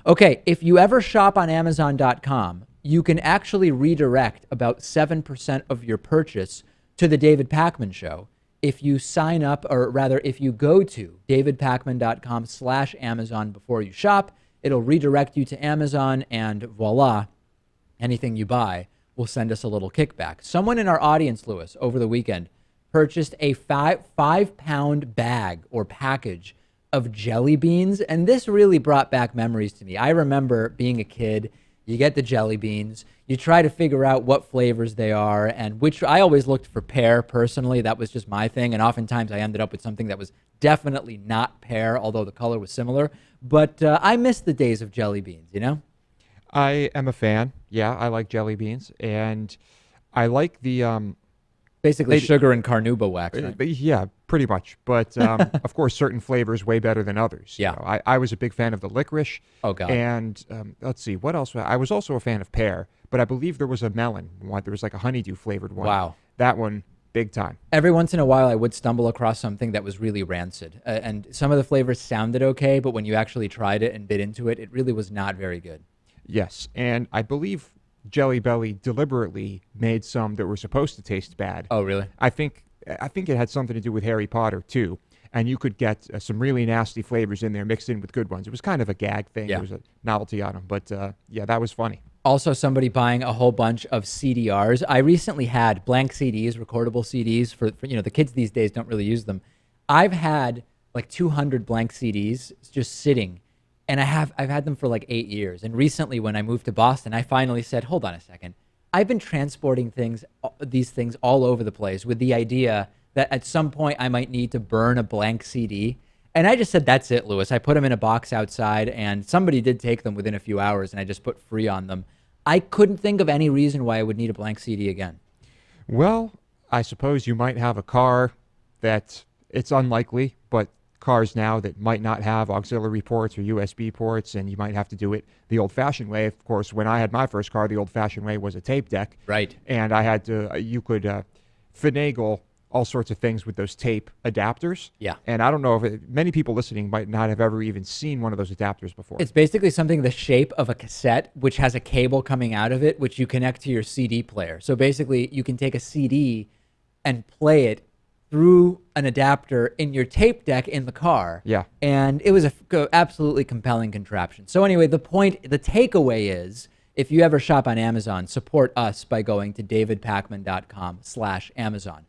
Okay, if you ever shop on Amazon.com, you can actually redirect about 7% of your purchase to the David Pakman Show. If you sign up, or rather, if you go to davidpakman.com/Amazon before you shop, it'll redirect you to Amazon, and voila, anything you buy will send us a little kickback. Someone in our audience, Lewis, over the weekend purchased a five-pound bag or package of jelly beans, and this really brought back memories to me. I remember being a kid. You get the jelly beans, you try to figure out what flavors they are, and which I always looked for pear personally. That was just my thing, and oftentimes I ended up with something that was definitely not pear, although the color was similar. But I miss the days of jelly beans, you know? I am a fan. Yeah, I like jelly beans, and I like the Basically sugar and carnauba wax, right? yeah, pretty much. But of course, certain flavors way better than others. Yeah. I was a big fan of the licorice. Oh, God. And let's see, what else? I was also a fan of pear, but I believe there was a melon one. There was like a honeydew flavored one. Wow. That one, big time. Every once in a while, I would stumble across something that was really rancid. And some of the flavors sounded okay, but when you actually tried it and bit into it, it really was not very good. Yes, and I believe Jelly Belly deliberately made some that were supposed to taste bad. Oh, really? I think it had something to do with Harry Potter too, and you could get some really nasty flavors in there mixed in with good ones. It was kind of a gag thing. Yeah. There was a novelty on them, but yeah, that was funny. Also, somebody buying a whole bunch of CDRs. I recently had blank CDs, recordable CDs for the kids these days don't really use them. I've had like 200 blank CDs just sitting, and I've had them for like 8 years. And recently, when I moved to Boston, I finally said, "Hold on a second. I've been transporting these things all over the place with the idea that at some point I might need to burn a blank CD." And I just said, "That's it, Lewis." I put them in a box outside, and somebody did take them within a few hours, and I just put free on them. I couldn't think of any reason why I would need a blank CD again. Well, I suppose you might have a car that it's unlikely, but cars now that might not have auxiliary ports or USB ports, and you might have to do it the old-fashioned way. Of course, when I had my first car, the old-fashioned way was a tape deck. Right. And I had to, you could finagle all sorts of things with those tape adapters. Yeah. And I don't know if many people listening might not have ever even seen one of those adapters before. It's basically something the shape of a cassette, which has a cable coming out of it, which you connect to your CD player. So basically, you can take a CD and play it through an adapter in your tape deck in the car. Yeah. And it was a absolutely compelling contraption. So anyway, the takeaway is, if you ever shop on Amazon, support us by going to davidpakman.com/Amazon.